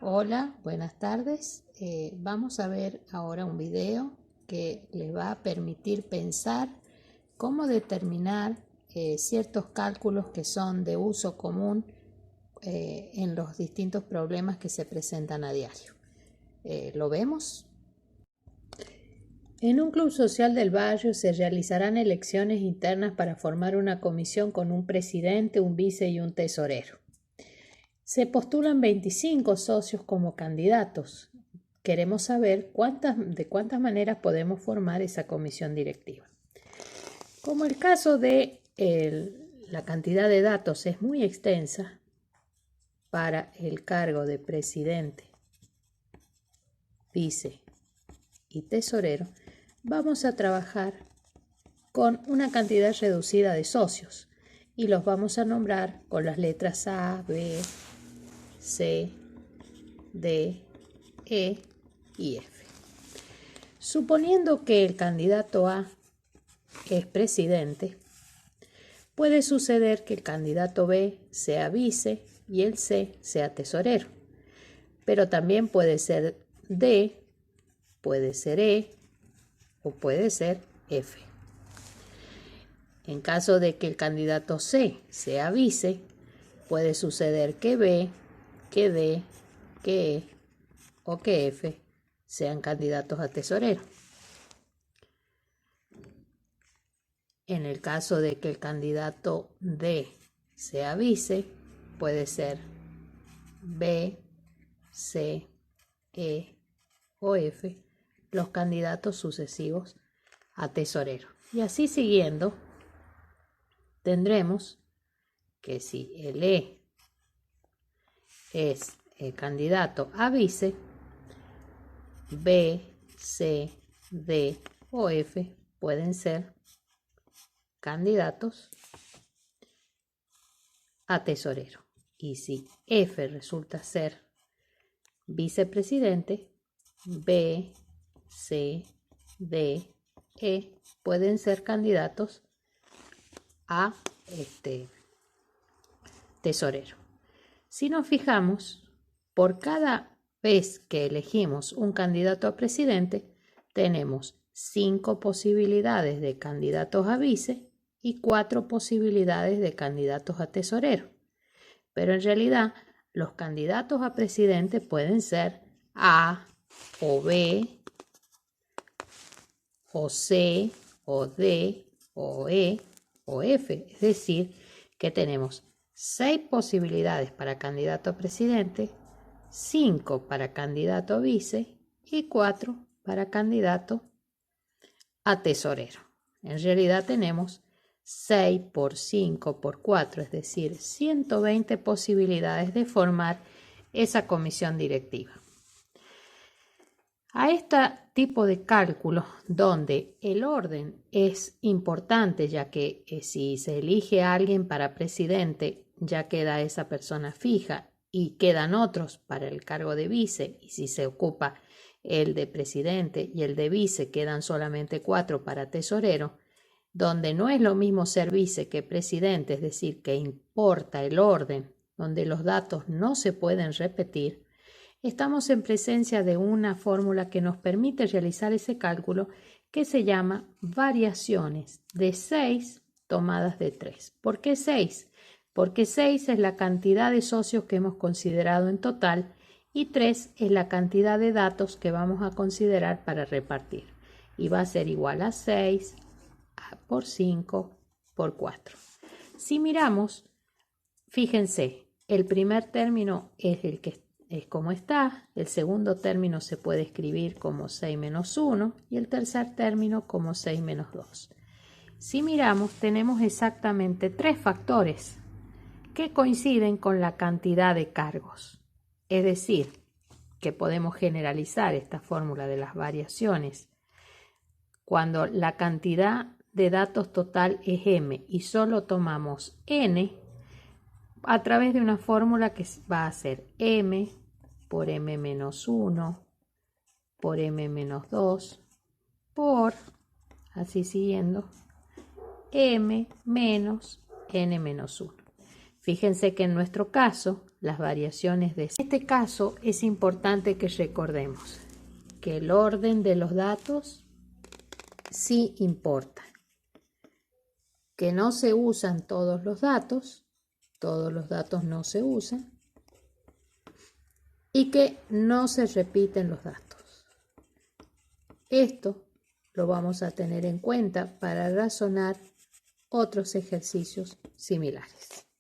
Hola, buenas tardes. Vamos a ver ahora un video que les va a permitir pensar cómo determinar ciertos cálculos que son de uso común en los distintos problemas que se presentan a diario. ¿Lo vemos? En un club social del barrio se realizarán elecciones internas para formar una comisión con un presidente, un vice y un tesorero. Se postulan 25 socios como candidatos. Queremos saber de cuántas maneras podemos formar esa comisión directiva. Como el caso de la cantidad de datos es muy extensa para el cargo de presidente, vice y tesorero, vamos a trabajar con una cantidad reducida de socios y los vamos a nombrar con las letras A, B, C, D, E y F. Suponiendo que el candidato A es presidente, puede suceder que el candidato B sea vice y el C sea tesorero, pero también puede ser D, puede ser E o puede ser F. En caso de que el candidato C sea vice, puede suceder que B, que D, que E o que F sean candidatos a tesorero. En el caso de que el candidato D sea vice, puede ser B, C, E o F los candidatos sucesivos a tesorero. Y así siguiendo, tendremos que si el E es el candidato a vice, B, C, D o F pueden ser candidatos a tesorero. Y si F resulta ser vicepresidente, B, C, D, E pueden ser candidatos a tesorero. Si nos fijamos, por cada vez que elegimos un candidato a presidente, tenemos 5 posibilidades de candidatos a vice y 4 posibilidades de candidatos a tesorero. Pero en realidad, los candidatos a presidente pueden ser A o B o C o D o E o F. Es decir, que tenemos 6 posibilidades para candidato a presidente, 5 para candidato a vice y 4 para candidato a tesorero. En realidad tenemos 6 por 5 por 4, es decir, 120 posibilidades de formar esa comisión directiva. A este tipo de cálculos, donde el orden es importante, ya que si se elige a alguien para presidente, ya queda esa persona fija y quedan otros para el cargo de vice, y si se ocupa el de presidente y el de vice, quedan solamente 4 para tesorero, donde no es lo mismo ser vice que presidente, es decir, que importa el orden, donde los datos no se pueden repetir. Estamos en presencia de una fórmula que nos permite realizar ese cálculo que se llama variaciones de 6 tomadas de 3. ¿Por qué 6? Porque 6 es la cantidad de socios que hemos considerado en total y 3 es la cantidad de datos que vamos a considerar para repartir. Y va a ser igual a 6 por 5 por 4. Si miramos, fíjense, el primer término es el que es como está, el segundo término se puede escribir como 6 menos 1 y el tercer término como 6 menos 2. Si miramos, tenemos exactamente 3 factores que coinciden con la cantidad de cargos. Es decir, que podemos generalizar esta fórmula de las variaciones cuando la cantidad de datos total es m y solo tomamos n a través de una fórmula que va a ser m por m menos 1 por m menos 2 por, así siguiendo, m menos n menos 1. Fíjense que en nuestro caso las variaciones de... En este caso es importante que recordemos que el orden de los datos sí importa, que no se usan todos los datos no se usan, y que no se repiten los datos. Esto lo vamos a tener en cuenta para razonar otros ejercicios similares.